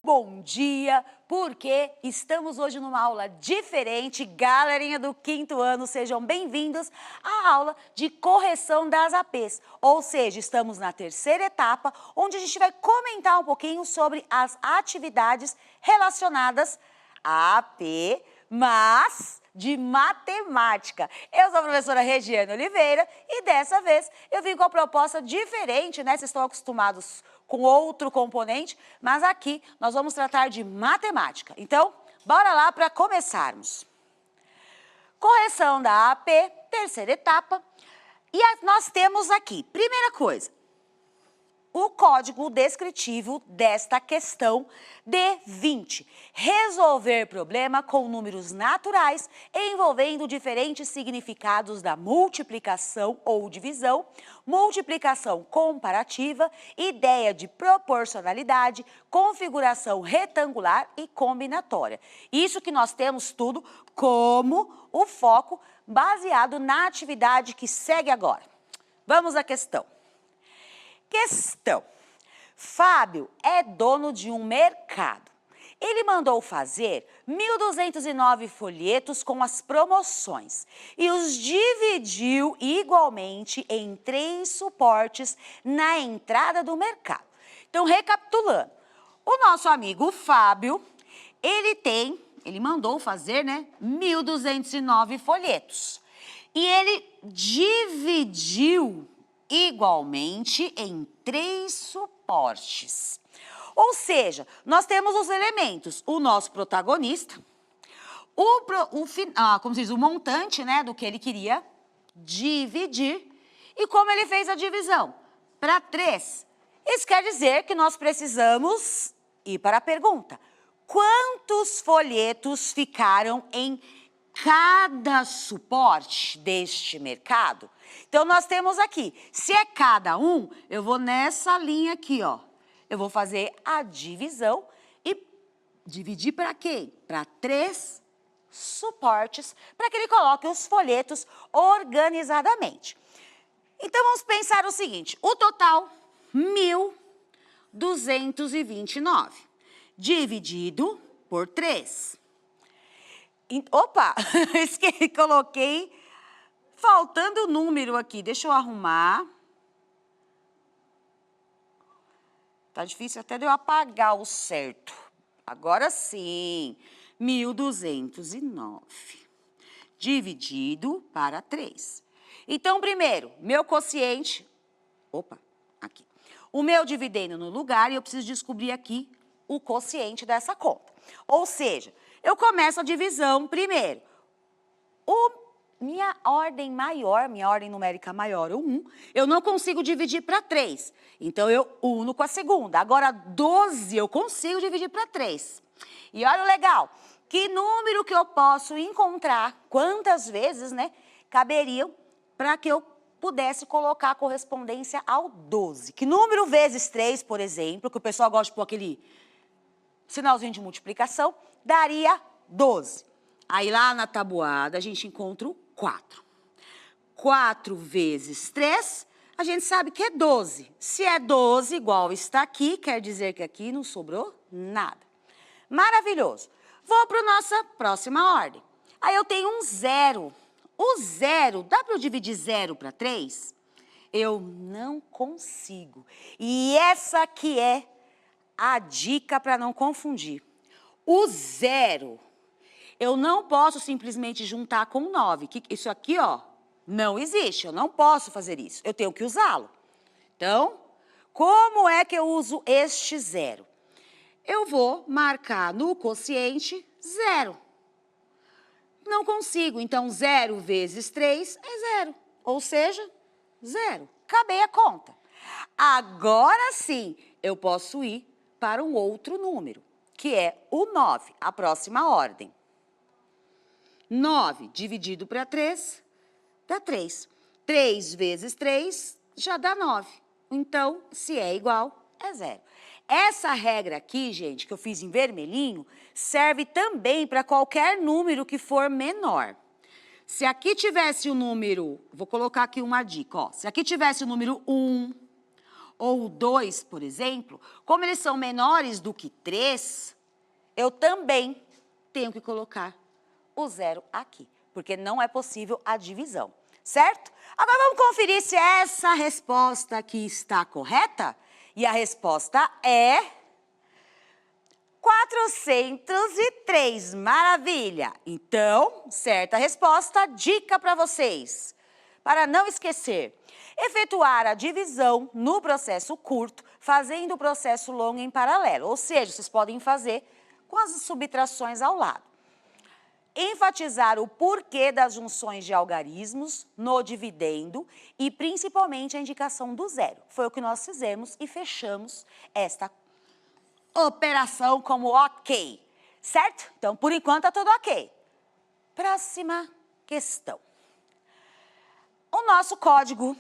Bom dia, porque estamos hoje numa aula diferente. Galerinha do 5º ano, sejam bem-vindos à aula de correção das APs. Ou seja, estamos na terceira etapa, onde a gente vai comentar um pouquinho sobre as atividades relacionadas à AP, mas de matemática. Eu sou a professora Regiane Oliveira e dessa vez eu vim com a proposta diferente, né? Vocês estão acostumados com outro componente, mas aqui nós vamos tratar de matemática. Então, bora lá para começarmos. Correção da AP, terceira etapa. E nós temos aqui, primeira coisa, o código descritivo desta questão D20. Resolver problema com números naturais envolvendo diferentes significados da multiplicação ou divisão, multiplicação comparativa, ideia de proporcionalidade, configuração retangular e combinatória. Isso que nós temos tudo como o foco baseado na atividade que segue agora. Vamos à questão. Questão. Fábio é dono de um mercado. Ele mandou fazer 1.209 folhetos com as promoções e os dividiu igualmente em 3 suportes na entrada do mercado. Então, recapitulando, o nosso amigo Fábio, ele mandou fazer, né, 1.209 folhetos e ele dividiu igualmente em 3 suportes. Ou seja, nós temos os elementos, o nosso protagonista, o montante, né, do que ele queria dividir e como ele fez a divisão para 3. Isso quer dizer que nós precisamos ir para a pergunta. Quantos folhetos ficaram em cada suporte deste mercado? Então, nós temos aqui, se é cada um, eu vou nessa linha aqui, ó. Eu vou fazer a divisão e dividir para quem? Para 3 suportes, para que ele coloque os folhetos organizadamente. Então, vamos pensar o seguinte, o total, 1.229, dividido por 3. Opa, coloquei faltando o número aqui, deixa eu arrumar. Tá difícil até de eu apagar o certo. Agora sim, 1.209, dividido para 3. Então, primeiro, meu quociente, aqui. O meu dividendo no lugar e eu preciso descobrir aqui o quociente dessa conta. Ou seja, eu começo a divisão primeiro. Minha ordem numérica maior, o 1, eu não consigo dividir para 3. Então, eu uno com a segunda. Agora, 12 eu consigo dividir para 3. E olha o legal, que número que eu posso encontrar, quantas vezes, né, caberiam para que eu pudesse colocar a correspondência ao 12. Que número vezes 3, por exemplo, que o pessoal gosta de pôr aquele sinalzinho de multiplicação, daria 12. Aí lá na tabuada a gente encontra o 4. 4 vezes 3, a gente sabe que é 12. Se é 12 igual está aqui, quer dizer que aqui não sobrou nada. Maravilhoso. Vou para a nossa próxima ordem. Aí eu tenho um 0. O 0, dá para eu dividir 0 para 3? Eu não consigo. E essa aqui é a dica para não confundir. O 0... eu não posso simplesmente juntar com 9. Isso aqui, ó, não existe. Eu não posso fazer isso. Eu tenho que usá-lo. Então, como é que eu uso este 0? Eu vou marcar no quociente 0. Não consigo. Então, 0 vezes 3 é 0. Ou seja, 0. Acabei a conta. Agora sim, eu posso ir para um outro número, que é o 9, a próxima ordem. 9 dividido para 3, dá 3. 3 vezes 3 já dá 9. Então, se é igual, é 0. Essa regra aqui, gente, que eu fiz em vermelhinho, serve também para qualquer número que for menor. Se aqui tivesse o número, vou colocar aqui uma dica, ó. Se aqui tivesse o número 1 ou o 2, por exemplo, como eles são menores do que 3, eu também tenho que colocar o 0 aqui, porque não é possível a divisão, certo? Agora vamos conferir se essa resposta aqui está correta. E a resposta é 403, maravilha! Então, certa resposta, dica para vocês. Para não esquecer, efetuar a divisão no processo curto, fazendo o processo longo em paralelo. Ou seja, vocês podem fazer com as subtrações ao lado. Enfatizar o porquê das junções de algarismos no dividendo e principalmente a indicação do 0. Foi o que nós fizemos e fechamos esta operação como ok, certo? Então, por enquanto, está tudo ok. Próxima questão. O nosso código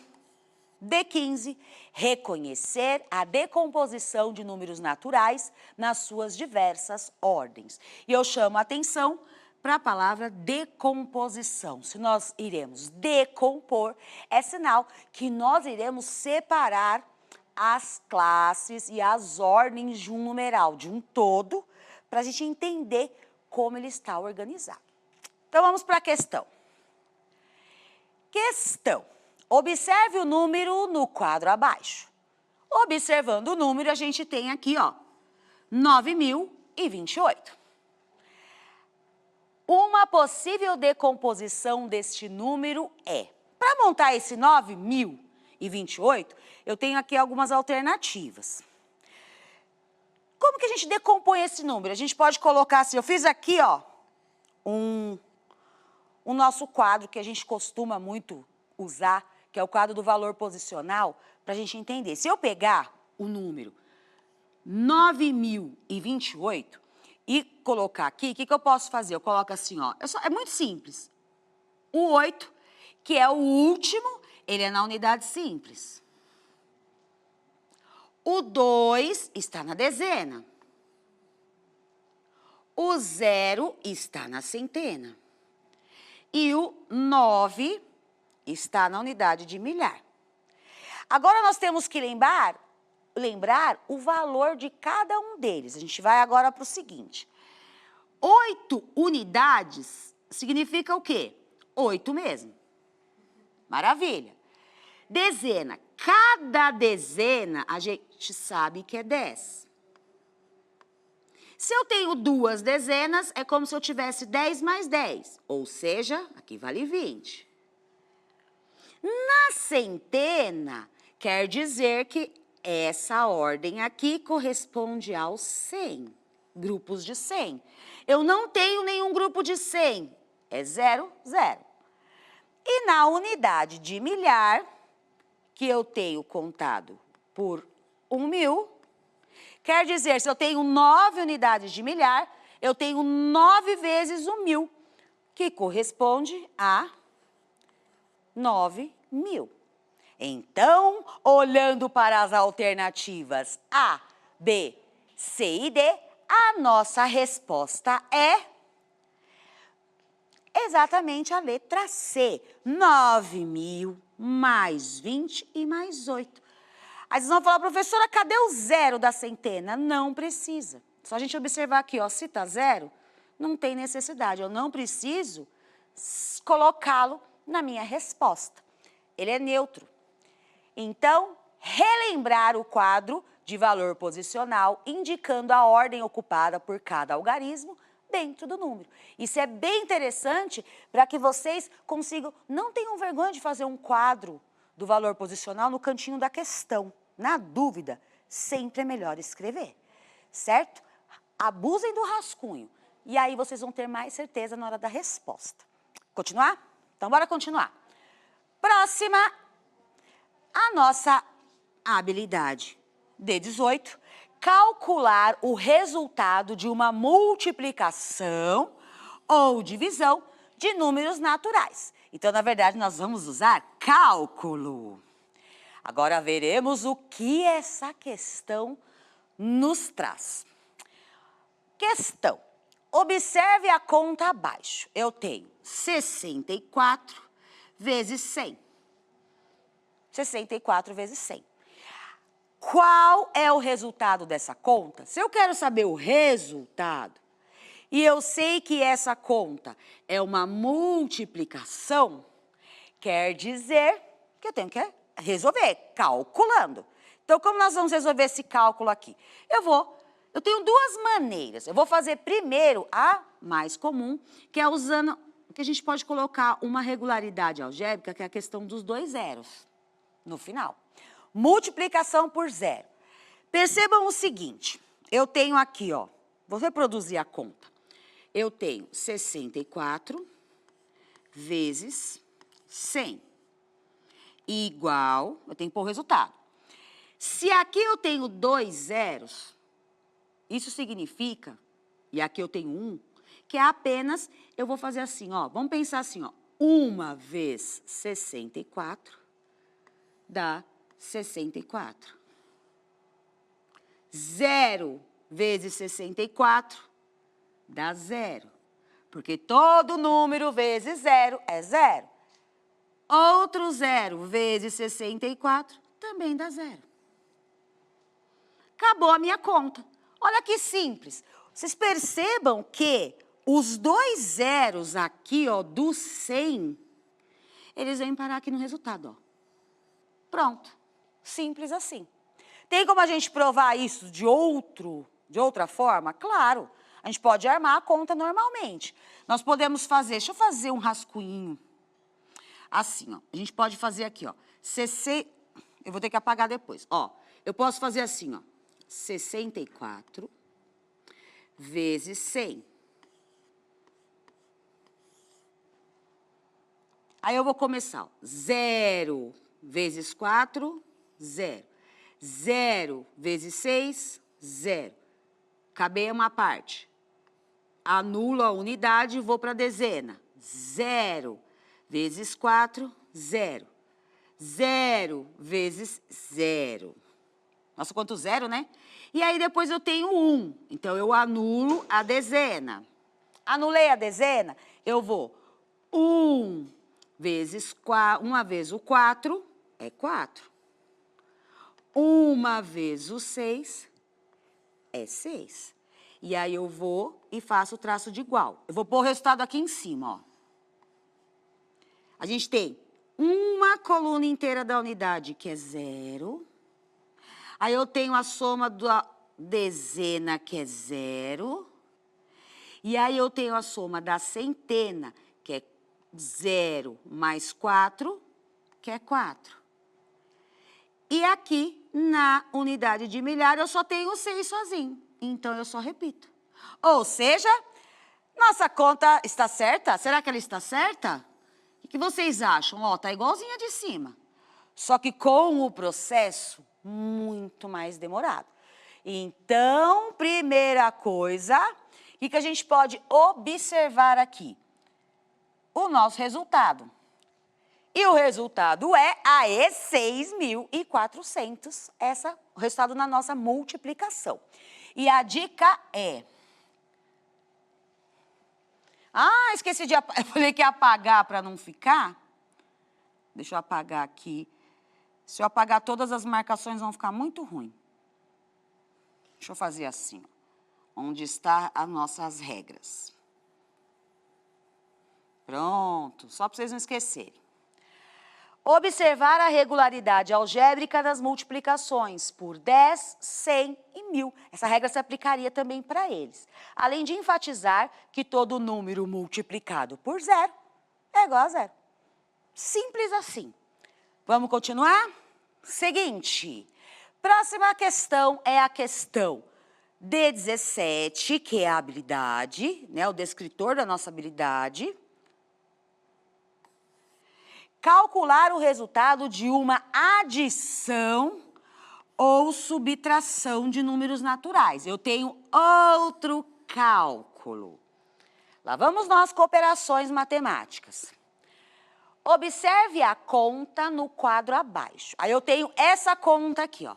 D15, reconhecer a decomposição de números naturais nas suas diversas ordens. E eu chamo a atenção para a palavra decomposição. Se nós iremos decompor, é sinal que nós iremos separar as classes e as ordens de um numeral, de um todo, para a gente entender como ele está organizado. Então, vamos para a questão. Questão. Observe o número no quadro abaixo. Observando o número, a gente tem aqui, ó, 9.028. Uma possível decomposição deste número é... Para montar esse 9.028, eu tenho aqui algumas alternativas. Como que a gente decompõe esse número? A gente pode colocar assim, eu fiz aqui, ó, o nosso quadro que a gente costuma muito usar, que é o quadro do valor posicional, para a gente entender. Se eu pegar o número 9.028 e colocar aqui, o que eu posso fazer? Eu coloco assim, ó, é muito simples. O 8, que é o último, ele é na unidade simples. O 2 está na dezena. O 0 está na centena. E o 9 está na unidade de milhar. Agora, nós temos que lembrar o valor de cada um deles. A gente vai agora para o seguinte. 8 unidades significa o quê? 8 mesmo. Maravilha. Dezena. Cada dezena, a gente sabe que é 10. Se eu tenho 2 dezenas, é como se eu tivesse 10 mais 10. Ou seja, aqui vale 20. Na centena, quer dizer que essa ordem aqui corresponde aos 100, grupos de 100. Eu não tenho nenhum grupo de 100, é 0, 0. E na unidade de milhar, que eu tenho contado por 1.000, quer dizer, se eu tenho 9 unidades de milhar, eu tenho 9 vezes 1.000, que corresponde a 9.000. Então, olhando para as alternativas A, B, C e D, a nossa resposta é exatamente a letra C. 9.000 mais 20 e mais 8. Aí vocês vão falar, professora, cadê o 0 da centena? Não precisa. Só a gente observar aqui, ó, se tá 0, não tem necessidade. Eu não preciso colocá-lo na minha resposta. Ele é neutro. Então, relembrar o quadro de valor posicional, indicando a ordem ocupada por cada algarismo dentro do número. Isso é bem interessante para que vocês consigam, não tenham vergonha de fazer um quadro do valor posicional no cantinho da questão. Na dúvida, sempre é melhor escrever, certo? Abusem do rascunho e aí vocês vão ter mais certeza na hora da resposta. Continuar? Então, bora continuar. Próxima, a nossa habilidade D18, calcular o resultado de uma multiplicação ou divisão de números naturais. Então, na verdade, nós vamos usar cálculo. Agora veremos o que essa questão nos traz. Questão. Observe a conta abaixo. Eu tenho 64 vezes 100. 64 vezes 100. Qual é o resultado dessa conta? Se eu quero saber o resultado, e eu sei que essa conta é uma multiplicação, quer dizer que eu tenho que resolver, calculando. Então, como nós vamos resolver esse cálculo aqui? Eu tenho duas maneiras. Eu vou fazer primeiro a mais comum, que é usando, que a gente pode colocar uma regularidade algébrica, que é a questão dos dois zeros no final. Multiplicação por zero. Percebam o seguinte, eu tenho aqui, ó, vou reproduzir a conta. Eu tenho 64 vezes 100 igual, eu tenho que pôr o resultado. Se aqui eu tenho dois zeros, isso significa, e aqui eu tenho 1, que é apenas, eu vou fazer assim, ó, vamos pensar assim, ó, 1 vezes 64 dá 64. 0 vezes 64 dá 0. Porque todo número vezes 0 é 0. Outro 0 vezes 64 também dá 0. Acabou a minha conta. Olha que simples. Vocês percebam que os dois zeros aqui, ó, do 100, eles vêm parar aqui no resultado, ó. Pronto. Simples assim. Tem como a gente provar isso de outra forma? Claro. A gente pode armar a conta normalmente. Nós podemos fazer, deixa eu fazer um rascunho. Assim, ó. A gente pode fazer aqui, ó. Eu vou ter que apagar depois. Ó, eu posso fazer assim, ó. 64 vezes 100. Aí eu vou começar, ó. 0 vezes 4, 0. 0 vezes 6, 0. Acabei uma parte. Anulo a unidade e vou para a dezena. 0 vezes 4, 0. 0 vezes 0. Nossa, quanto 0, né? E aí depois eu tenho 1. Então, eu anulo a dezena. Anulei a dezena, eu vou 1 vezes 4, 1 vezes o 4 é 4. 1 vezes o 6 é 6. E aí eu vou e faço o traço de igual. Eu vou pôr o resultado aqui em cima, ó. A gente tem uma coluna inteira da unidade, que é 0. Aí eu tenho a soma da dezena, que é 0. E aí eu tenho a soma da centena, que é 0 mais 4, que é 4. E aqui, na unidade de milhar, eu só tenho o 6 sozinho. Então, eu só repito. Ou seja, nossa conta está certa? Será que ela está certa? O que vocês acham? Ó, tá igualzinha de cima. Só que com o processo muito mais demorado. Então, primeira coisa, o que a gente pode observar aqui? O nosso resultado. E o resultado é AE 6.400, o resultado na nossa multiplicação. E a dica é... Ah, esqueci de apagar. Eu falei que ia apagar para não ficar. Deixa eu apagar aqui. Se eu apagar todas as marcações, vão ficar muito ruim. Deixa eu fazer assim, ó. Onde estão as nossas regras. Pronto, só para vocês não esquecerem. Observar a regularidade algébrica das multiplicações por 10, 100 e 1000. Essa regra se aplicaria também para eles. Além de enfatizar que todo número multiplicado por 0 é igual a 0. Simples assim. Vamos continuar? Seguinte, próxima questão é a questão D17, que é a habilidade, né, o descritor da nossa habilidade. Calcular o resultado de uma adição ou subtração de números naturais. Eu tenho outro cálculo. Lá vamos nós com operações matemáticas. Observe a conta no quadro abaixo. Aí eu tenho essa conta aqui, ó.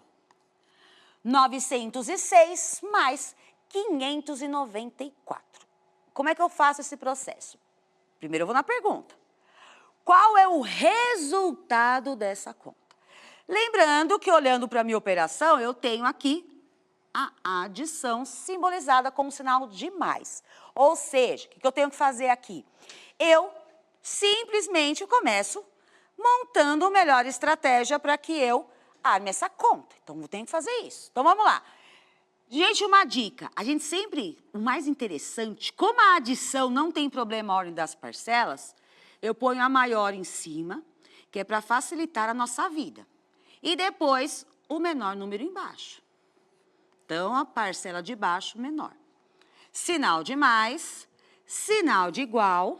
906 mais 594. Como é que eu faço esse processo? Primeiro eu vou na pergunta. Qual é o resultado dessa conta? Lembrando que, olhando para a minha operação, eu tenho aqui a adição simbolizada como sinal de mais. Ou seja, o que eu tenho que fazer aqui? Eu simplesmente começo montando a melhor estratégia para que eu arme essa conta. Então, eu tenho que fazer isso. Então, vamos lá. Gente, uma dica. A gente sempre, o mais interessante, como a adição não tem problema a ordem das parcelas, eu ponho a maior em cima, que é para facilitar a nossa vida. E depois, o menor número embaixo. Então, a parcela de baixo, menor. Sinal de mais, sinal de igual,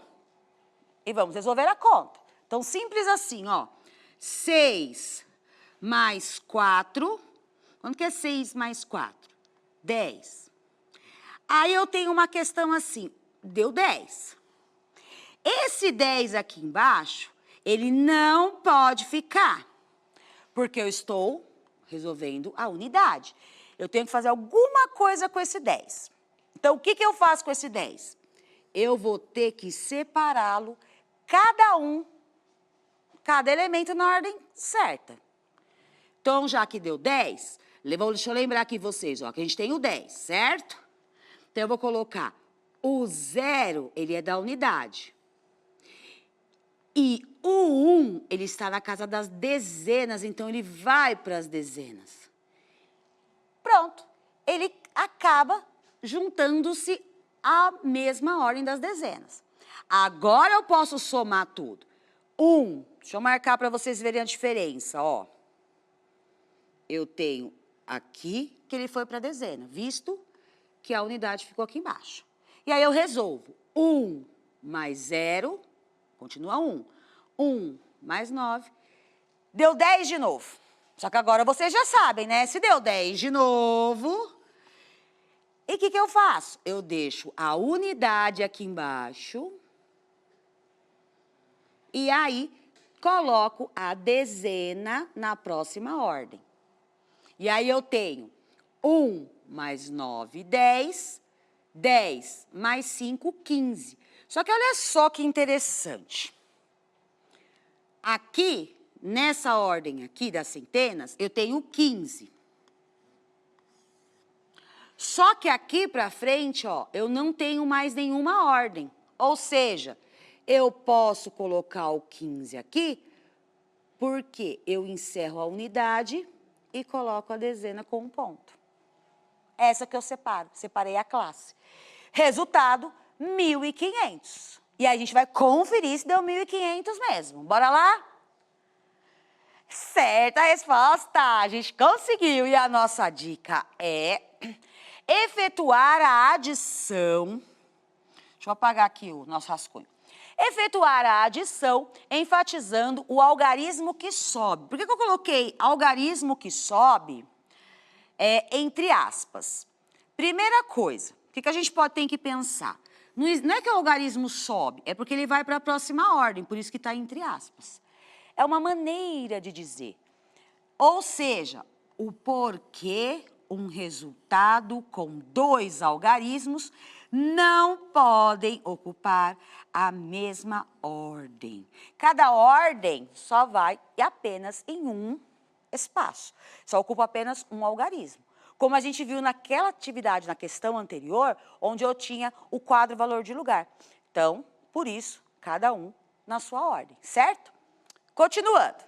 e vamos resolver a conta. Então, simples assim, ó. 6 mais 4, quanto que é 6 mais 4? 10. Aí eu tenho uma questão assim, deu 10. Esse 10 aqui embaixo, ele não pode ficar, porque eu estou resolvendo a unidade. Eu tenho que fazer alguma coisa com esse 10. Então, o que eu faço com esse 10? Eu vou ter que separá-lo, cada elemento na ordem certa. Então, já que deu 10, deixa eu lembrar aqui vocês, ó, que a gente tem o 10, certo? Então, eu vou colocar o 0, ele é da unidade. E o 1, ele está na casa das dezenas, então ele vai para as dezenas. Pronto, ele acaba juntando-se à mesma ordem das dezenas. Agora eu posso somar tudo. 1, deixa eu marcar para vocês verem a diferença, ó. Eu tenho aqui que ele foi para a dezena, visto que a unidade ficou aqui embaixo. E aí eu resolvo. 1 mais 0, continua 1. 1 mais 9, deu 10 de novo. Só que agora vocês já sabem, né? Se deu 10 de novo, e o que eu faço? Eu deixo a unidade aqui embaixo e aí coloco a dezena na próxima ordem. E aí eu tenho 1 mais 9, 10, 10 mais 5, 15. Só que olha só que interessante. Aqui, nessa ordem aqui das centenas, eu tenho 15. Só que aqui para frente, ó, eu não tenho mais nenhuma ordem. Ou seja, eu posso colocar o 15 aqui, porque eu encerro a unidade e coloco a dezena com um ponto. Essa que eu separo, separei a classe. Resultado, 1.500. E aí a gente vai conferir se deu 1.500 mesmo. Bora lá? Certa resposta, a gente conseguiu. E a nossa dica é efetuar a adição. Deixa eu apagar aqui o nosso rascunho. Efetuar a adição enfatizando o algarismo que sobe. Por que eu coloquei algarismo que sobe entre aspas? Primeira coisa, o que a gente tem que pensar? Não é que o algarismo sobe, é porque ele vai para a próxima ordem, por isso que está entre aspas. É uma maneira de dizer. Ou seja, o porquê um resultado com 2 algarismos não podem ocupar a mesma ordem. Cada ordem só vai apenas em um espaço. Só ocupa apenas um algarismo. Como a gente viu naquela atividade, na questão anterior, onde eu tinha o quadro valor de lugar. Então, por isso, cada um na sua ordem, certo? Continuando.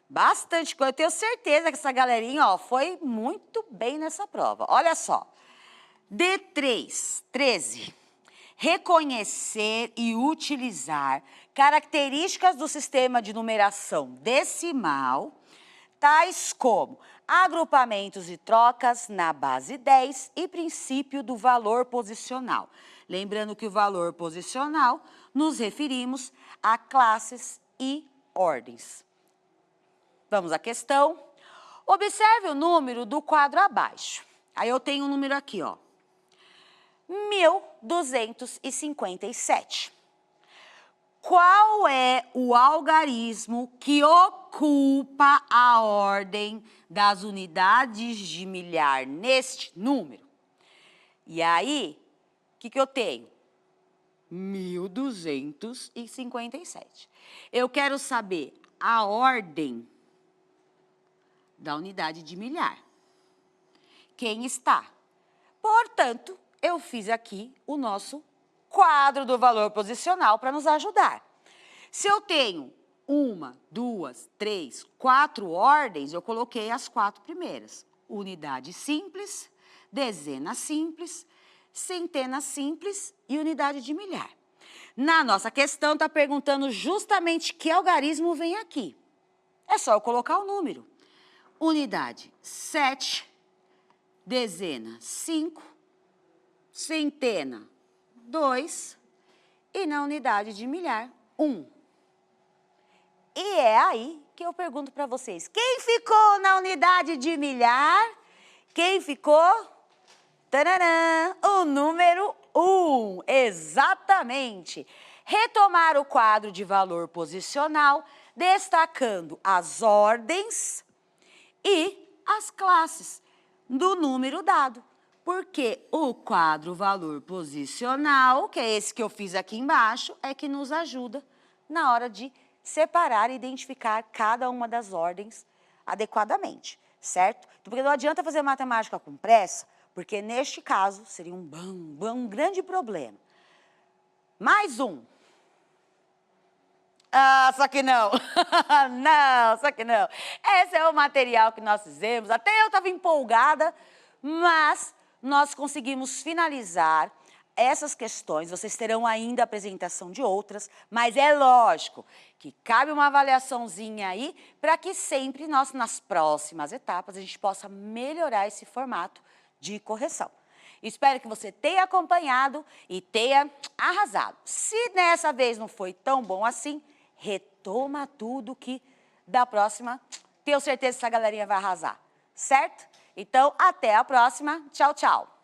Bastante coisa. Eu tenho certeza que essa galerinha, ó, foi muito bem nessa prova. Olha só. D3, 13. Reconhecer e utilizar características do sistema de numeração decimal, tais como agrupamentos e trocas na base 10 e princípio do valor posicional. Lembrando que o valor posicional nos referimos a classes e ordens. Vamos à questão. Observe o número do quadro abaixo. Aí eu tenho um número aqui, ó. 1.257. Qual é o algarismo que ocupa a ordem das unidades de milhar neste número? E aí, o que eu tenho? 1.257. Eu quero saber a ordem da unidade de milhar. Quem está? Portanto, eu fiz aqui o nosso quadro do valor posicional para nos ajudar. Se eu tenho 1, 2, 3, 4 ordens, eu coloquei as 4 primeiras. Unidade simples, dezena simples, centena simples e unidade de milhar. Na nossa questão, está perguntando justamente que algarismo vem aqui. É só eu colocar o número. Unidade 7, dezena 5, centena 2 e na unidade de milhar 1. E é aí que eu pergunto para vocês, quem ficou na unidade de milhar? Quem ficou? Tararã, o número 1, exatamente. Retomar o quadro de valor posicional, destacando as ordens e as classes do número dado. Porque o quadro valor posicional, que é esse que eu fiz aqui embaixo, é que nos ajuda na hora de separar e identificar cada uma das ordens adequadamente, certo? Porque não adianta fazer matemática com pressa, porque neste caso seria um grande problema. Mais um. Ah, só que não. Não, só que não. Esse é o material que nós fizemos. Até eu estava empolgada, mas nós conseguimos finalizar essas questões. Vocês terão ainda a apresentação de outras, mas é lógico que cabe uma avaliaçãozinha aí para que sempre nós, nas próximas etapas, a gente possa melhorar esse formato de correção. Espero que você tenha acompanhado e tenha arrasado. Se dessa vez não foi tão bom assim, retoma tudo que da próxima, tenho certeza que essa galerinha vai arrasar, certo? Então, até a próxima. Tchau, tchau.